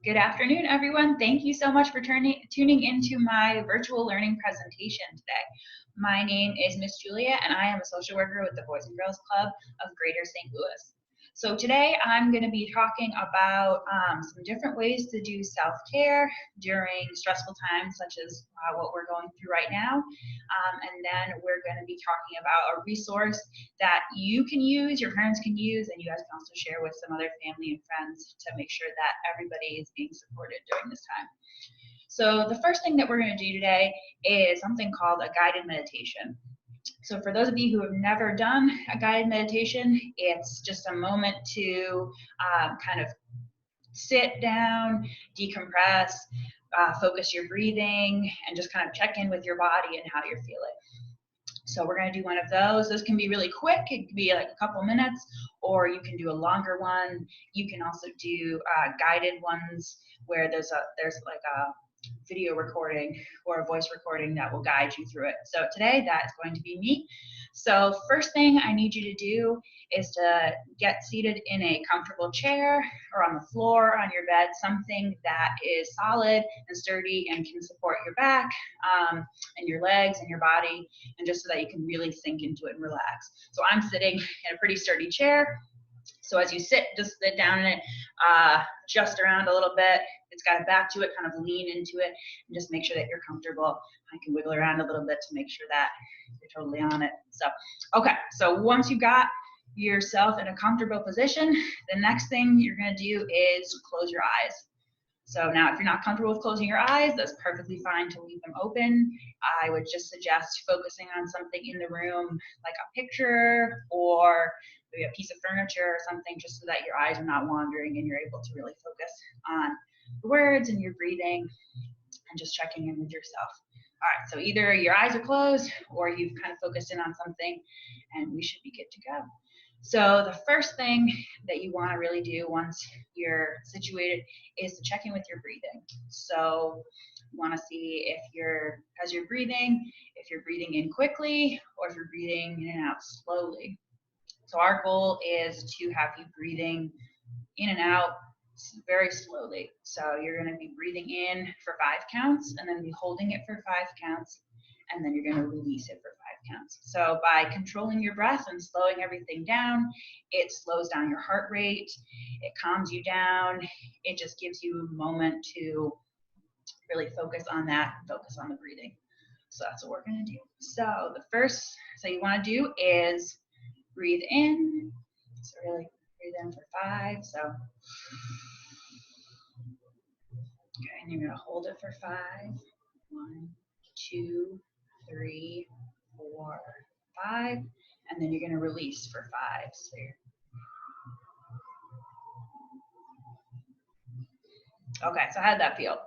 Good afternoon, everyone. Thank you so much for tuning into my virtual learning presentation today. My name is Miss Julia, and I am a social worker with the Boys and Girls Club of Greater St. Louis. So today I'm going to be talking about some different ways to do self-care during stressful times such as what we're going through right now. And then we're going to be talking about a resource that you can use, your parents can use, and you guys can also share with some other family and friends to make sure that everybody is being supported during this time. So the first thing that we're going to do today is something called a guided meditation. So for those of you who have never done a guided meditation, it's just a moment to kind of sit down, decompress, focus your breathing, and just kind of check in with your body and how you're feeling. So we're going to do one of those. Those can be really quick. It can be like a couple minutes, or you can do a longer one. You can also do guided ones where there's like a video recording or a voice recording that will guide you through it. So today that's going to be me. So first thing I need you to do is to get seated in a comfortable chair or on the floor on your bed, something that is solid and sturdy and can support your back and your legs and your body, and just so that you can really sink into it and relax. So I'm sitting in a pretty sturdy chair. So as you sit, just sit down in it, adjust around a little bit. It's got a back to it, kind of lean into it, and just make sure that you're comfortable. I can wiggle around a little bit to make sure that you're totally on it. So, okay, so once you've got yourself in a comfortable position, the next thing you're gonna do is close your eyes. So now if you're not comfortable with closing your eyes, that's perfectly fine to leave them open. I would just suggest focusing on something in the room, like a picture or maybe a piece of furniture or something, just so that your eyes are not wandering and you're able to really focus on the words and your breathing and just checking in with yourself. All right, so either your eyes are closed or you've kind of focused in on something, and we should be good to go. So the first thing that you want to really do once you're situated is to check in with your breathing. So you want to see as you're breathing, if you're breathing in quickly or if you're breathing in and out slowly. So our goal is to have you breathing in and out very slowly. So you're going to be breathing in for 5 counts and then be holding it for 5 counts, and then you're going to release it for 5 counts. So by controlling your breath and slowing everything down, it slows down your heart rate, it calms you down, it just gives you a moment to really focus on that, focus on the breathing. So that's what we're going to do. So the first thing you want to do is breathe in. So really breathe in for 5. So okay, and you're going to hold it for 5. 1, 2, 3, 4, 5, and then you're going to release for 5. So okay, so how did that feel?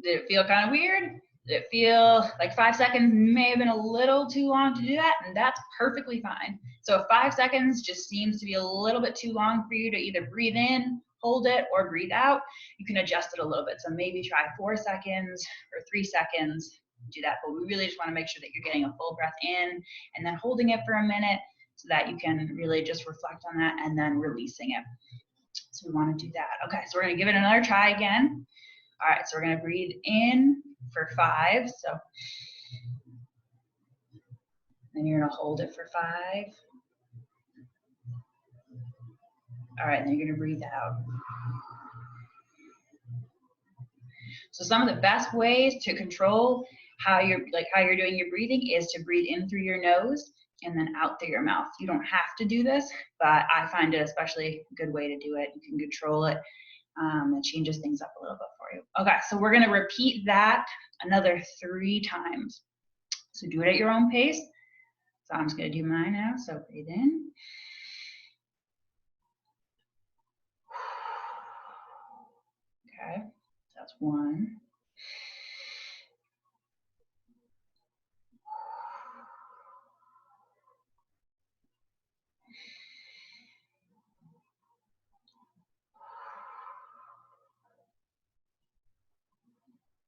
Did it feel kind of weird? Did it feel like 5 seconds may have been a little too long to do that? And that's perfectly fine. So if 5 seconds just seems to be a little bit too long for you to either breathe in, hold it, or breathe out, you can adjust it a little bit. So maybe try 4 seconds or 3 seconds, do that. But we really just want to make sure that you're getting a full breath in and then holding it for a minute so that you can really just reflect on that and then releasing it. So we want to do that. Okay, so we're going to give it another try again. All right, so we're going to breathe in for 5. So then you're going to hold it for 5. All right, then you're going to breathe out. So some of the best ways to control how you're doing your breathing is to breathe in through your nose and then out through your mouth. You don't have to do this, but I find it especially a good way to do it. You can control it. It changes things up a little bit for you. Okay, so we're going to repeat that another 3 times. So do it at your own pace. So I'm just going to do mine now. So breathe in. Okay, that's 1.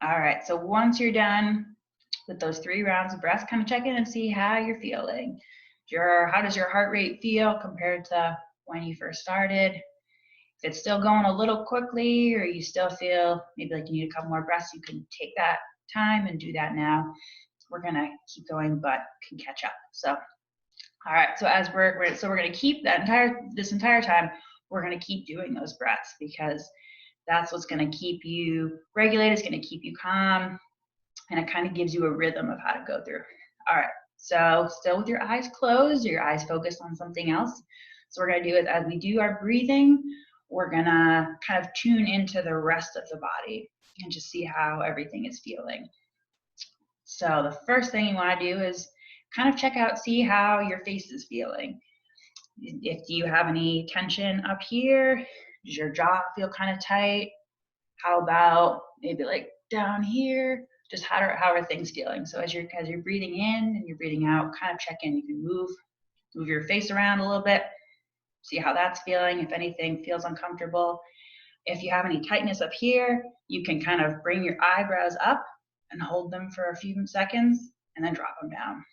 All right, so once you're done with those 3 rounds of breath, kind of check in and see how you're feeling. How does your heart rate feel compared to when you first started? If it's still going a little quickly or you still feel maybe like you need a couple more breaths, you can take that time and do that now. We're gonna keep going, but can catch up. So, all right. So as we're gonna keep this entire time, we're gonna keep doing those breaths because that's what's gonna keep you regulated. It's gonna keep you calm, and it kind of gives you a rhythm of how to go through. All right. So still with your eyes closed, your eyes focused on something else. So what we're gonna do is as we do our breathing, we're gonna kind of tune into the rest of the body and just see how everything is feeling. So the first thing you want to do is kind of check out, see how your face is feeling. If you have any tension up here, does your jaw feel kind of tight? How about maybe like down here? Just how are things feeling? So as you're breathing in and you're breathing out, kind of check in. You can move your face around a little bit, see how that's feeling. If anything feels uncomfortable, if you have any tightness up here, you can kind of bring your eyebrows up and hold them for a few seconds and then drop them down.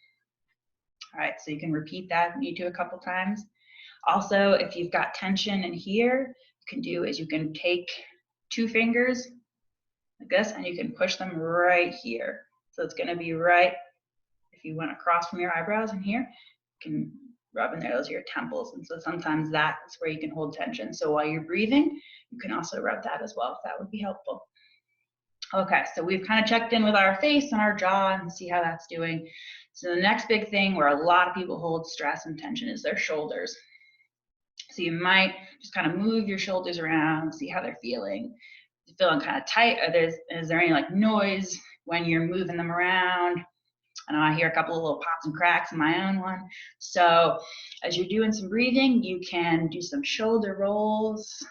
All right, so you can repeat that if you need to a couple times. Also, if you've got tension in here, you can do is you can take 2 fingers like this and you can push them right here. So it's gonna be right, if you went across from your eyebrows in here, you can rub in there, those are your temples. And so sometimes that's where you can hold tension. So while you're breathing, you can also rub that as well, if that would be helpful. Okay, so we've kind of checked in with our face and our jaw and see how that's doing. So the next big thing where a lot of people hold stress and tension is their shoulders. So you might just kind of move your shoulders around, see how they're feeling. You're feeling kind of tight. Is there any like noise when you're moving them around? I know I hear a couple of little pops and cracks in my own one. So as you're doing some breathing, you can do some shoulder rolls.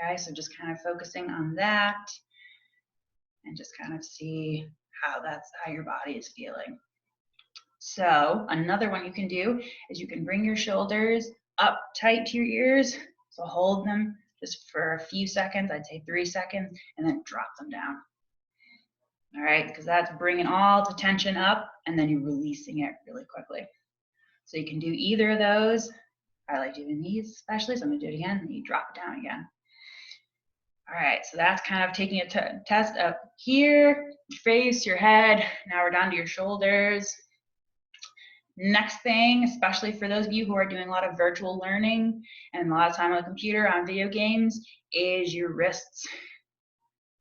Okay, so just kind of focusing on that and just kind of see how your body is feeling. So another one you can do is you can bring your shoulders up tight to your ears. So hold them just for a few seconds, I'd say 3 seconds, and then drop them down. All right, because that's bringing all the tension up and then you're releasing it really quickly. So you can do either of those. I like doing these especially, so I'm gonna do it again, and you drop it down again. All right, so that's kind of taking a test up here, your face, your head. Now we're down to your shoulders. Next thing, especially for those of you who are doing a lot of virtual learning and a lot of time on the computer, on video games, is your wrists.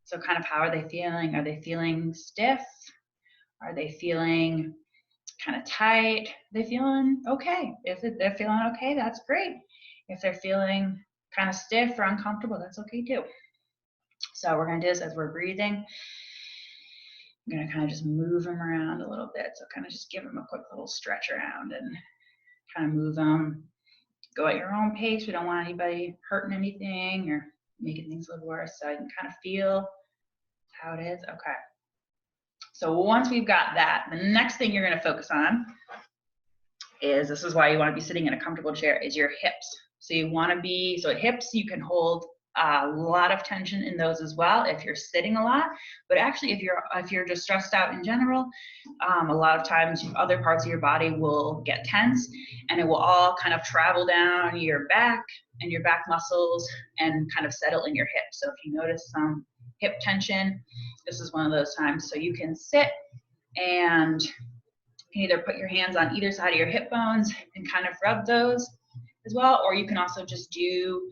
So kind of how are they feeling? Are they feeling stiff? Are they feeling kind of tight? Are they feeling okay? If they're feeling okay, that's great. If they're feeling kind of stiff or uncomfortable, that's okay too. So we're gonna do this as we're breathing. I'm gonna kind of just move them around a little bit. So kind of just give them a quick little stretch around and kind of move them. Go at your own pace. We don't want anybody hurting anything or making things a little worse. So I can kind of feel how it is. Okay. So once we've got that, the next thing you're gonna focus on is, this is why you wanna be sitting in a comfortable chair, is your hips. So you wanna be, so at hips, you can hold a lot of tension in those as well if you're sitting a lot. But actually, if you're just stressed out in general, a lot of times other parts of your body will get tense, and it will all kind of travel down your back and your back muscles and kind of settle in your hips. So if you notice some hip tension, this is one of those times. So you can sit and you can either put your hands on either side of your hip bones and kind of rub those as well, or you can also just do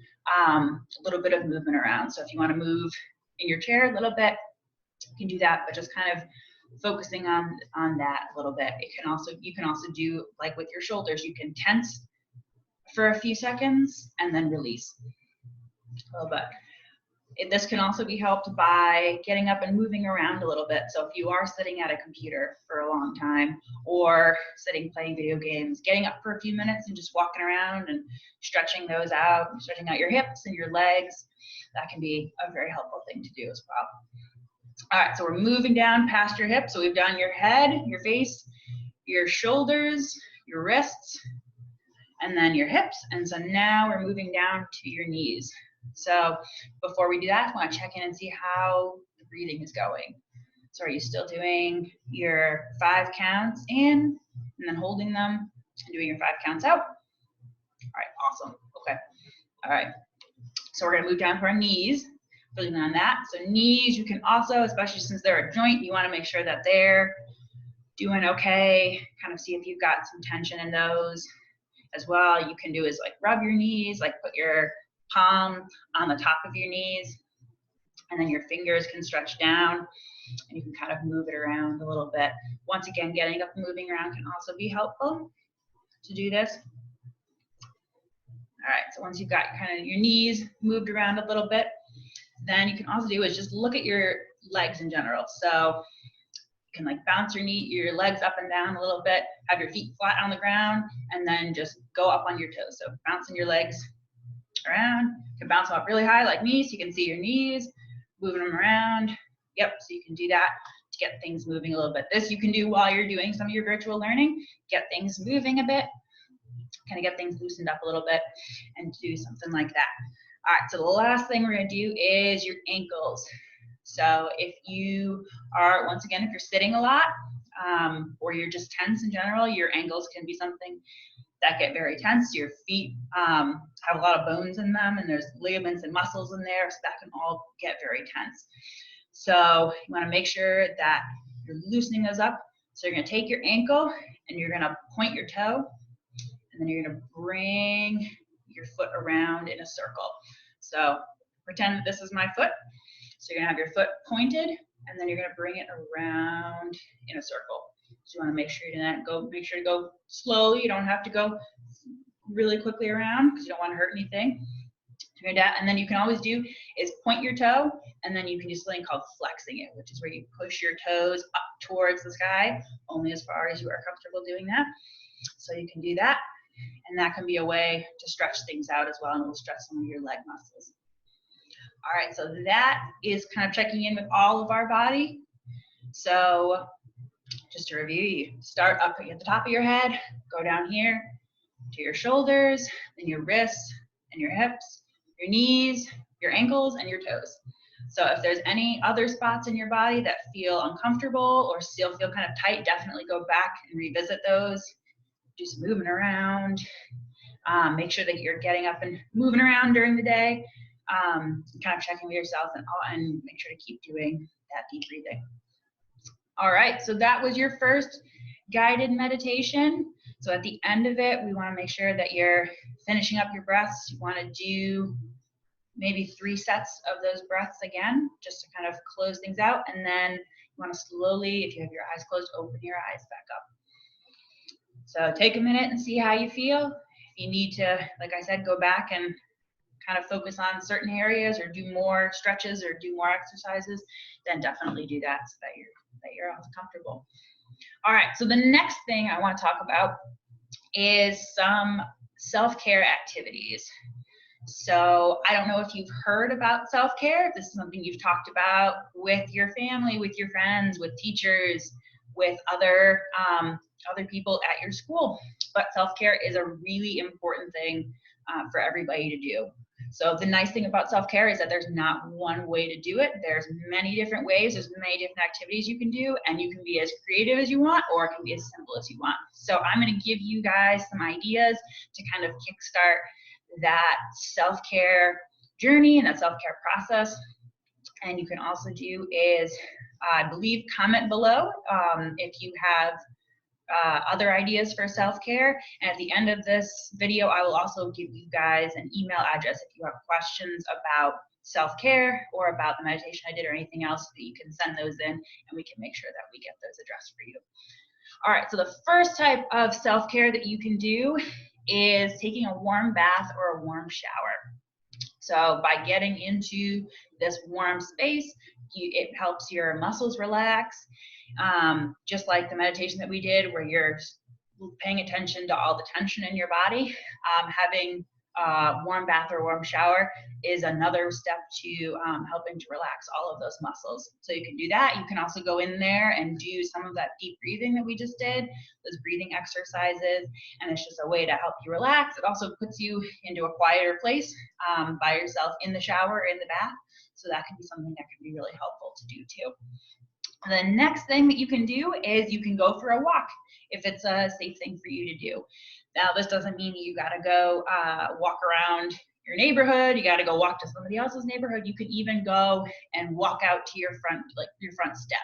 a little bit of movement around. So if you want to move in your chair a little bit, you can do that, but just kind of focusing on that a little bit. You can also do, like with your shoulders, you can tense for a few seconds and then release a little bit. This can also be helped by getting up and moving around a little bit. So if you are sitting at a computer for a long time or sitting playing video games, getting up for a few minutes and just walking around and stretching those out, stretching out your hips and your legs, that can be a very helpful thing to do as well. All right, so we're moving down past your hips. So we've done your head, your face, your shoulders, your wrists, and then your hips. And so now we're moving down to your knees. So before we do that, I want to check in and see how the breathing is going. So are you still doing your 5 counts in and then holding them and doing your 5 counts out? All right, awesome. Okay. All right. So we're gonna move down to our knees, building on that. So knees, you can also, especially since they're a joint, you wanna make sure that they're doing okay. Kind of see if you've got some tension in those as well. You can do is like rub your knees, like put your palm on the top of your knees, and then your fingers can stretch down, and you can kind of move it around a little bit. Once again, getting up and moving around can also be helpful to do this. All right, so once you've got kind of your knees moved around a little bit, then you can also do is just look at your legs in general. So you can like bounce your legs up and down a little bit, have your feet flat on the ground, and then just go up on your toes. So bouncing your legs around. You can bounce them up really high like me so you can see your knees, moving them around. Yep, so you can do that to get things moving a little bit. This you can do while you're doing some of your virtual learning, get things moving a bit, kind of get things loosened up a little bit and do something like that. All right, so the last thing we're gonna do is your ankles. So if you are, once again, if you're sitting a lot or you're just tense in general, your ankles can be something that get very tense. Your feet have a lot of bones in them and there's ligaments and muscles in there, so that can all get very tense. So you wanna make sure that you're loosening those up. So you're gonna take your ankle and you're gonna point your toe, and then you're gonna bring your foot around in a circle. So pretend that this is my foot. So you're gonna have your foot pointed, and then you're gonna bring it around in a circle. So you wanna make sure you're doing that. Make sure to go slowly. You don't have to go really quickly around because you don't wanna hurt anything. And then you can always do is point your toe, and then you can do something called flexing it, which is where you push your toes up towards the sky, only as far as you are comfortable doing that. So you can do that, and that can be a way to stretch things out as well, and it'll stretch some of your leg muscles. All right, so that is kind of checking in with all of our body. So just to review, you start up at the top of your head, go down here to your shoulders, then your wrists and your hips, your knees, your ankles, and your toes. So if there's any other spots in your body that feel uncomfortable or still feel kind of tight, definitely go back and revisit those. Do some moving around. Make sure that you're getting up and moving around during the day. Kind of checking with yourself and make sure to keep doing that deep breathing. All right, so that was your first guided meditation. So at the end of it, we want to make sure that you're finishing up your breaths. You want to do maybe 3 sets of those breaths again, just to kind of close things out. And then you want to slowly, if you have your eyes closed, open your eyes back up. So take a minute and see how you feel. If you need to, like I said, go back and kind of focus on certain areas or do more stretches or do more exercises, then definitely do that so that you're comfortable. All right, so the next thing I want to talk about is some self-care activities. So I don't know if you've heard about self-care, if this is something you've talked about with your family, with your friends, with teachers, with other people at your school, but self-care is a really important thing for everybody to do. So the nice thing about self-care is that there's not one way to do it. There's many different ways, there's many different activities you can do, and you can be as creative as you want, or it can be as simple as you want. So I'm gonna give you guys some ideas to kind of kickstart that self-care journey and that self-care process. And you can also do is, I believe, comment below if you have other ideas for self-care. And at the end of this video, I will also give you guys an email address if you have questions about self-care or about the meditation I did or anything else, that you can send those in and we can make sure that we get those addressed for you. All right, so the first type of self-care that you can do is taking a warm bath or a warm shower. So by getting into this warm space, it helps your muscles relax. Just like the meditation that we did where you're paying attention to all the tension in your body, having a warm bath or warm shower is another step to helping to relax all of those muscles. So you can do that. You can also go in there and do some of that deep breathing that we just did, those breathing exercises, and it's just a way to help you relax. It also puts you into a quieter place by yourself in the shower or in the bath. So that can be something that can be really helpful to do too. The next thing that you can do is you can go for a walk if it's a safe thing for you to do. Now, this doesn't mean you gotta go walk around your neighborhood, you got to go walk to somebody else's neighborhood. You can even go and walk out to your front, like your front step,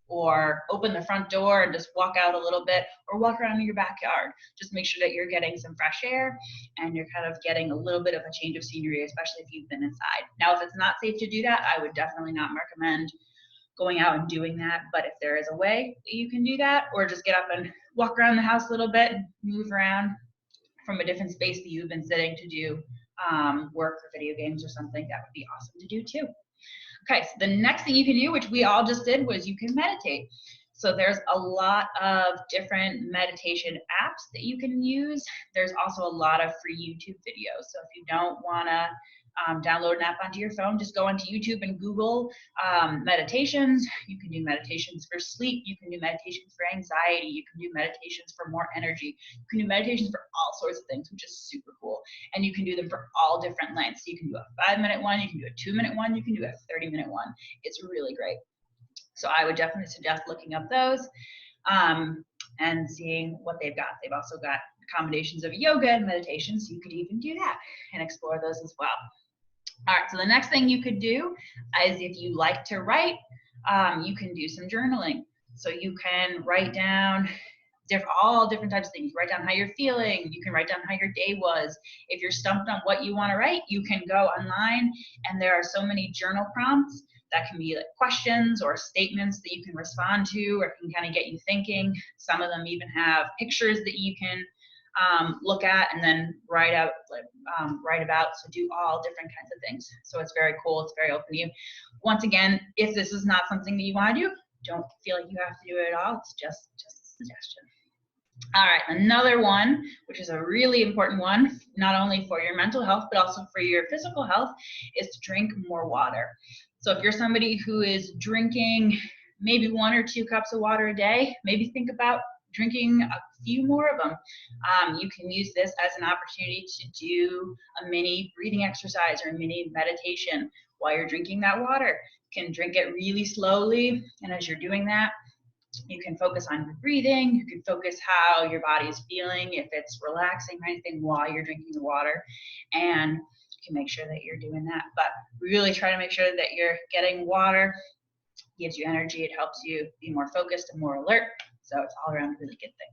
or open the front door and just walk out a little bit, or walk around in your backyard. Just make sure that you're getting some fresh air and you're kind of getting a little bit of a change of scenery, especially if you've been inside. Now, if it's not safe to do that, I would definitely not recommend going out and doing that. But if there is a way that you can do that, or just get up and walk around the house a little bit, move around from a different space that you've been sitting to do work or video games or something, that would be awesome to do too. Okay, so the next thing you can do, which we all just did, was you can meditate. So there's a lot of different meditation apps that you can use. There's also a lot of free YouTube videos. So if you don't want to download an app onto your phone, just go onto YouTube and Google meditations. You can do meditations for sleep. You can do meditations for anxiety. You can do meditations for more energy. You can do meditations for all sorts of things, which is super cool. And you can do them for all different lengths. You can do a 5-minute one, you can do a 2-minute one, you can do a 30-minute one. It's really great. So I would definitely suggest looking up those and seeing what they've got. They've also got combinations of yoga and meditation, so you could even do that and explore those as well. All right, so the next thing you could do is, if you like to write, you can do some journaling. So you can write down all different types of things. Write down how you're feeling. You can write down how your day was. If you're stumped on what you want to write, you can go online, and there are so many journal prompts that can be like questions or statements that you can respond to, or can kind of get you thinking. Some of them even have pictures that you can look at and then write out, write about. So do all different kinds of things. So it's very cool. It's very open to you. Once again, if this is not something that you want to do, don't feel like you have to do it at all. It's just a suggestion. All right, another one, which is a really important one, not only for your mental health, but also for your physical health, is to drink more water. So if you're somebody who is drinking maybe 1 or 2 cups of water a day, maybe think about drinking a few more of them. You can use this as an opportunity to do a mini breathing exercise or a mini meditation while you're drinking that water. You can drink it really slowly, and as you're doing that, you can focus on your breathing. You can focus how your body is feeling, if it's relaxing or anything while you're drinking the water, and you can make sure that you're doing that. But really try to make sure that you're getting water. It gives you energy. It helps you be more focused and more alert. So it's all around a really good thing.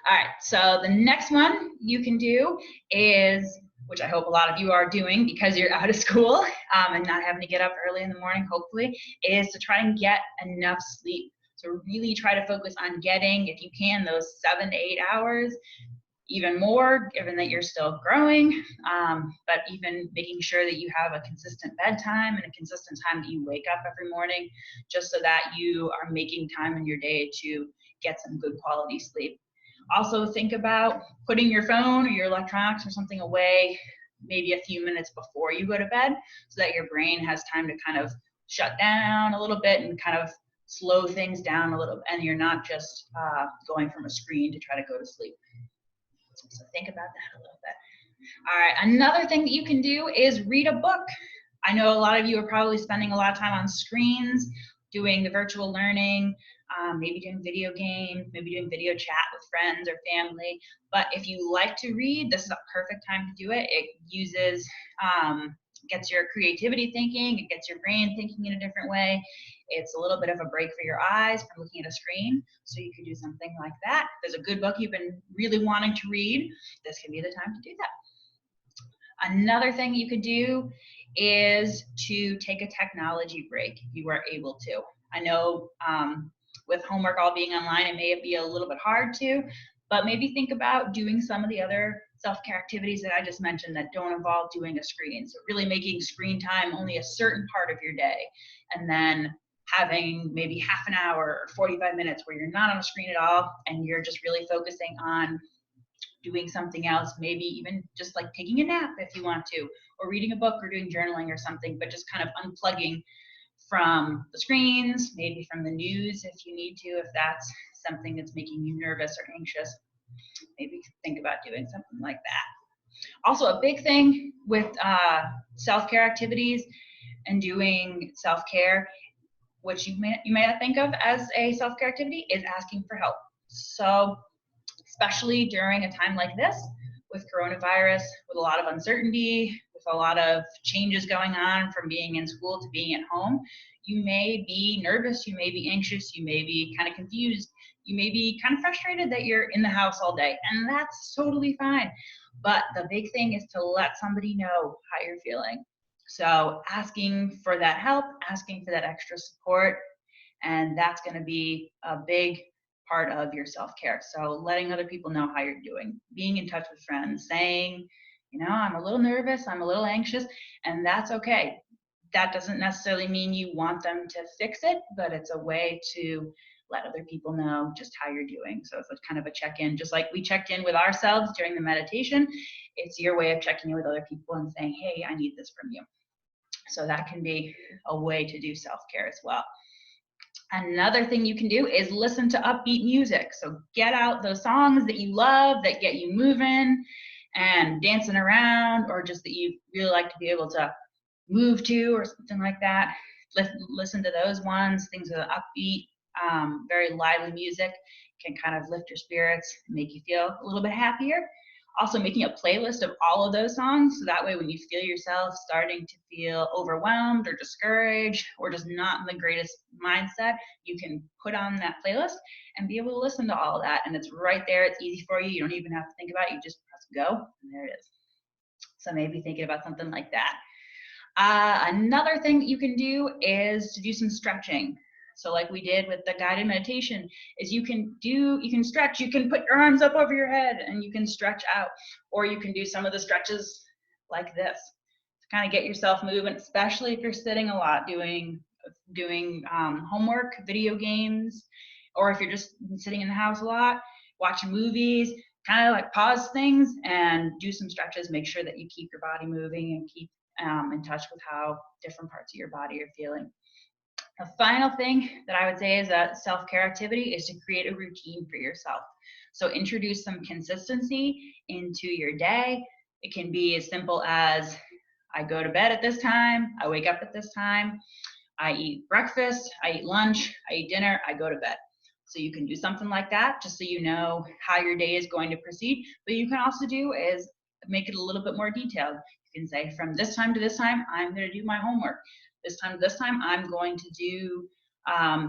All right, so the next one you can do is, which I hope a lot of you are doing because you're out of school and not having to get up early in the morning, hopefully, is to try and get enough sleep. So really try to focus on getting, if you can, those 7 to 8 hours, even more, given that you're still growing, but even making sure that you have a consistent bedtime and a consistent time that you wake up every morning, just so that you are making time in your day to get some good quality sleep. Also think about putting your phone or your electronics or something away maybe a few minutes before you go to bed, so that your brain has time to kind of shut down a little bit and kind of slow things down a little, and you're not just going from a screen to try to go to sleep. So think about that a little bit. All right, another thing that you can do is read a book. I know a lot of you are probably spending a lot of time on screens, doing the virtual learning, maybe doing video games, maybe doing video chat with friends or family. But if you like to read, this is a perfect time to do it. It uses, gets your creativity thinking, it gets your brain thinking in a different way. It's a little bit of a break for your eyes from looking at a screen, so you could do something like that. If there's a good book you've been really wanting to read, this can be the time to do that. Another thing you could do is to take a technology break if you are able to. I know with homework all being online, it may be a little bit hard to, but maybe think about doing some of the other self-care activities that I just mentioned that don't involve doing a screen. So really making screen time only a certain part of your day, and then having maybe half an hour or 45 minutes where you're not on a screen at all and you're just really focusing on doing something else, maybe even just like taking a nap if you want to, or reading a book or doing journaling or something, but just kind of unplugging from the screens, maybe from the news if you need to, if that's something that's making you nervous or anxious. Maybe think about doing something like that. Also, a big thing with self-care activities and doing self-care, which you may not think of as a self-care activity, is asking for help. So especially during a time like this with coronavirus, with a lot of uncertainty, with a lot of changes going on from being in school to being at home, you may be nervous, you may be anxious, you may be kind of confused, you may be kind of frustrated that you're in the house all day, and that's totally fine. But the big thing is to let somebody know how you're feeling. So asking for that help, asking for that extra support, and that's going to be a big part of your self-care. So letting other people know how you're doing, being in touch with friends, saying, you know, I'm a little nervous, I'm a little anxious, and that's okay. That doesn't necessarily mean you want them to fix it, but it's a way to let other people know just how you're doing. So it's kind of a check-in, just like we checked in with ourselves during the meditation. It's your way of checking in with other people and saying, hey, I need this from you. So that can be a way to do self-care as well. Another thing you can do is listen to upbeat music. So get out those songs that you love, that get you moving and dancing around, or just that you really like to be able to move to, or something like that. Listen to those ones, things with upbeat, very lively music can kind of lift your spirits, make you feel a little bit happier. Also making a playlist of all of those songs, so that way when you feel yourself starting to feel overwhelmed or discouraged or just not in the greatest mindset, you can put on that playlist and be able to listen to all of that. And it's right there, it's easy for you, you don't even have to think about it, you just press go, and there it is. So maybe thinking about something like that. Another thing that you can do is to do some stretching. So like we did with the guided meditation, is you can stretch, you can put your arms up over your head and you can stretch out, or you can do some of the stretches like this to kind of get yourself moving, especially if you're sitting a lot doing homework, video games, or if you're just sitting in the house a lot, watching movies. Kind of like pause things and do some stretches, make sure that you keep your body moving and keep in touch with how different parts of your body are feeling. The final thing that I would say is a self-care activity is to create a routine for yourself. So introduce some consistency into your day. It can be as simple as I go to bed at this time, I wake up at this time, I eat breakfast, I eat lunch, I eat dinner, I go to bed. So you can do something like that just so you know how your day is going to proceed. But you can also do is make it a little bit more detailed. You can say from this time to this time, I'm going to do my homework. This time to this time, I'm going to do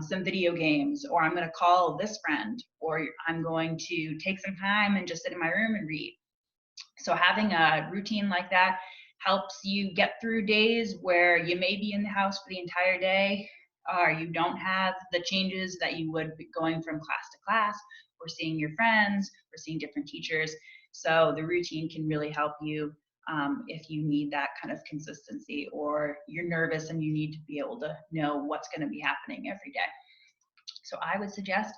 some video games, or I'm going to call this friend, or I'm going to take some time and just sit in my room and read. So having a routine like that helps you get through days where you may be in the house for the entire day, or you don't have the changes that you would be going from class to class, or seeing your friends, or seeing different teachers. So the routine can really help you if you need that kind of consistency, or you're nervous and you need to be able to know what's going to be happening every day. So I would suggest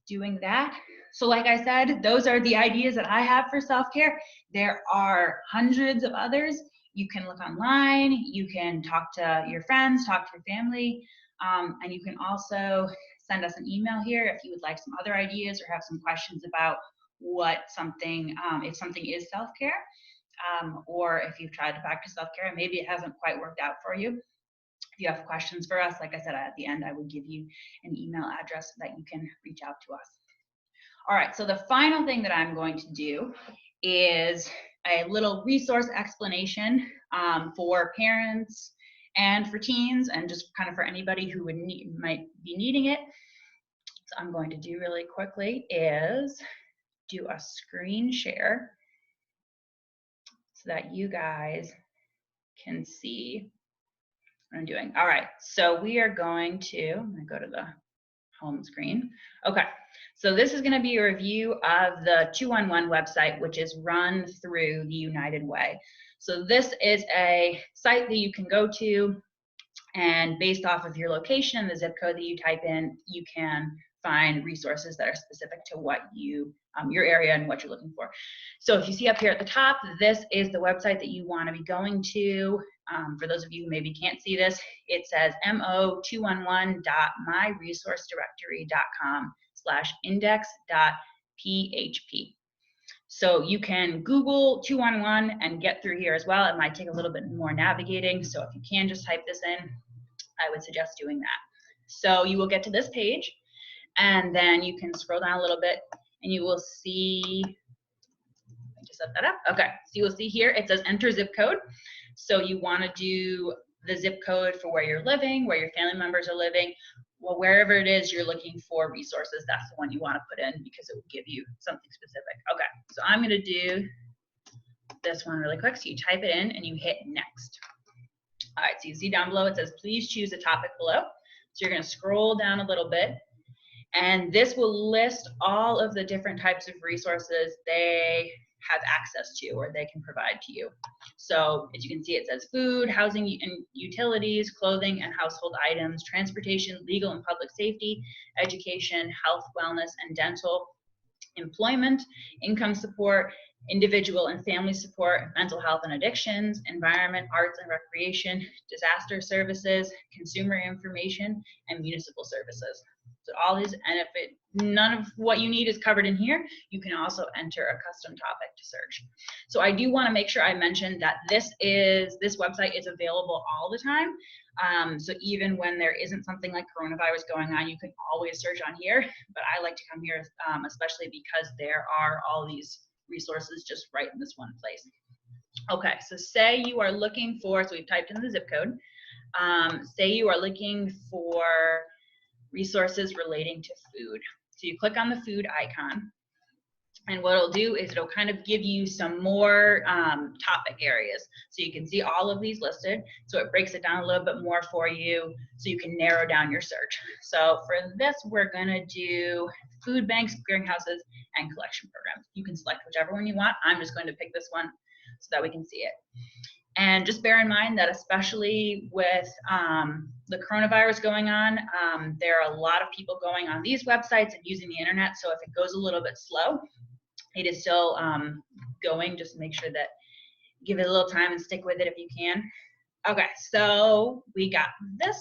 doing that. So like I said, those are the ideas that I have for self-care. There are hundreds of others. You can look online, you can talk to your friends, talk to your family, and you can also send us an email here if you would like some other ideas or have some questions about what something, if something is self-care, or if you've tried to practice self-care and maybe it hasn't quite worked out for you. If you have questions for us, like I said, at the end, I would give you an email address so that you can reach out to us. All right, so the final thing that I'm going to do is a little resource explanation for parents and for teens, and just kind of for anybody who might be needing it. So I'm going to do really quickly is do a screen share so that you guys can see what I'm doing. All right, so we are going to, I'm gonna go to the home screen. Okay, so this is gonna be a review of the 211 website, which is run through the United Way. So this is a site that you can go to, and based off of your location and the zip code that you type in, you can find resources that are specific to what you, your area and what you're looking for. So if you see up here at the top, this is the website that you want to be going to. For those of you who maybe can't see this, it says mo211.myresourcedirectory.com/index.php. So you can Google 211 and get through here as well. It might take a little bit more navigating. So if you can just type this in, I would suggest doing that. So you will get to this page, and then you can scroll down a little bit and you will see, I just set that up. Okay, so you will see here, it says enter zip code. So you want to do the zip code for where you're living, where your family members are living. Well, wherever it is you're looking for resources, that's the one you want to put in because it will give you something specific. Okay, so I'm going to do this one really quick. So you type it in and you hit next. All right, so you see down below it says please choose a topic below. So you're going to scroll down a little bit, and this will list all of the different types of resources they have access to or they can provide to you. So as you can see, it says food, housing and utilities, clothing and household items, transportation, legal and public safety, education, health, wellness, and dental, employment, income support, individual and family support, mental health and addictions, environment, arts and recreation, disaster services, consumer information, and municipal services. So all these, and if none of what you need is covered in here, you can also enter a custom topic to search. So I do want to make sure I mention that this website is available all the time. So even when there isn't something like coronavirus going on, you can always search on here. But I like to come here, especially because there are all these resources just right in this one place. Okay, so say you are looking for, so we've typed in the zip code. Say you are looking for resources relating to food. So you click on the food icon, and what it'll do is it'll kind of give you some more topic areas. So you can see all of these listed. So it breaks it down a little bit more for you so you can narrow down your search. So for this, we're gonna do food banks, clearinghouses, and collection programs. You can select whichever one you want. I'm just going to pick this one so that we can see it. And just bear in mind that especially with the coronavirus going on, there are a lot of people going on these websites and using the internet. So if it goes a little bit slow, it is still going. Just make sure that give it a little time and stick with it if you can. Okay, so we got this.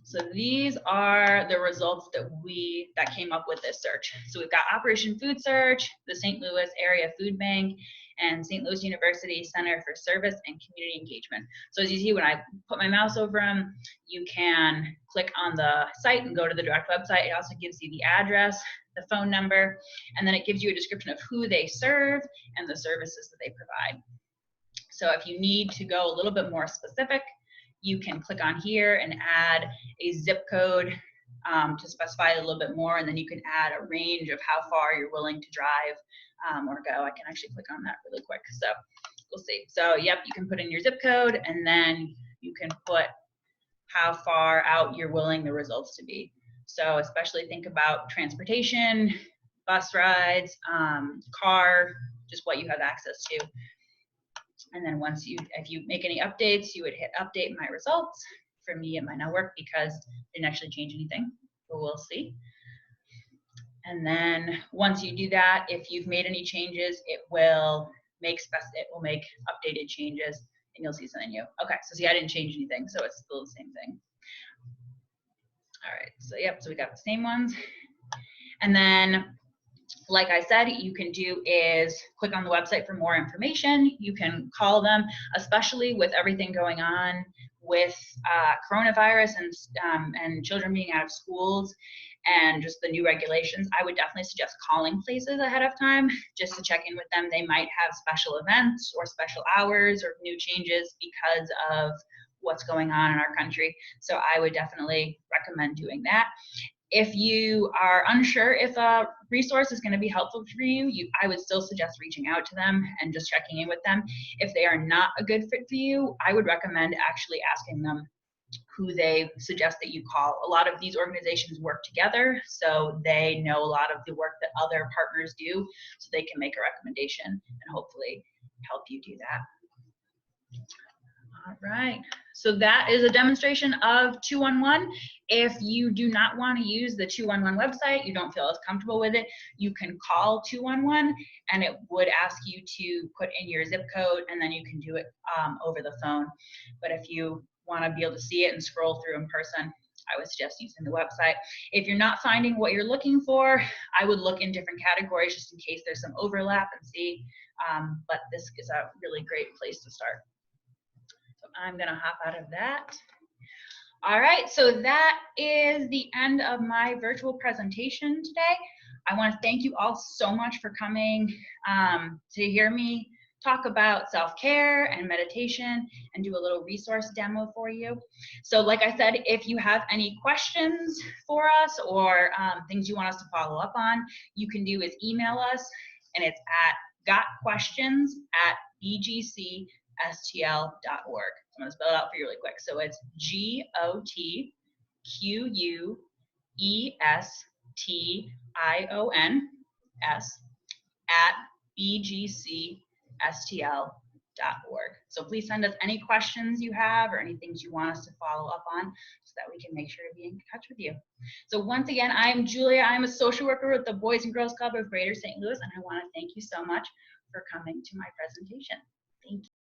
So these are the results that came up with this search. So we've got Operation Food Search, the St. Louis Area Food Bank, and St. Louis University Center for Service and Community Engagement. So as you see, when I put my mouse over them, you can click on the site and go to the direct website. It also gives you the address, the phone number, and then it gives you a description of who they serve and the services that they provide. So if you need to go a little bit more specific, you can click on here and add a zip code to specify a little bit more, and then you can add a range of how far you're willing to drive or go. I can actually click on that really quick. So we'll see. So yep, you can put in your zip code, and then you can put how far out you're willing the results to be. So especially think about transportation, bus rides, car, just what you have access to. And then if you make any updates, you would hit update my results. For me, it might not work because it didn't actually change anything, but we'll see. And then once you do that, if you've made any changes, it will make updated changes, and you'll see something new. Okay, so see, I didn't change anything, so it's still the same thing. All right, so yep, so we got the same ones. And then, like I said, you can do is click on the website for more information. You can call them, especially with everything going on with coronavirus and children being out of schools and just the new regulations. I would definitely suggest calling places ahead of time just to check in with them. They might have special events or special hours or new changes because of what's going on in our country. So I would definitely recommend doing that. If you are unsure if a resource is going to be helpful for you, I would still suggest reaching out to them and just checking in with them. If they are not a good fit for you, I would recommend actually asking them who they suggest that you call. A lot of these organizations work together, so they know a lot of the work that other partners do, so they can make a recommendation and hopefully help you do that. All right, so that is a demonstration of 211. If you do not want to use the 211 website, you don't feel as comfortable with it, you can call 211 and it would ask you to put in your zip code, and then you can do it over the phone. But if you want to be able to see it and scroll through in person, I would suggest using the website. If you're not finding what you're looking for, I would look in different categories just in case there's some overlap and see, but this is a really great place to start. So I'm gonna hop out of that. All right, so that is the end of my virtual presentation today. I want to thank you all so much for coming to hear me talk about self-care and meditation and do a little resource demo for you. So like I said, if you have any questions for us or things you want us to follow up on, you can do is email us, and it's at gotquestions@bgcstl.org. I'm going to spell it out for you really quick. So it's GOTQUESTIONS@bgcstl.org. So please send us any questions you have or any things you want us to follow up on so that we can make sure to be in touch with you. So once again, I'm Julia. I'm a social worker with the Boys and Girls Club of Greater St. Louis, and I want to thank you so much for coming to my presentation.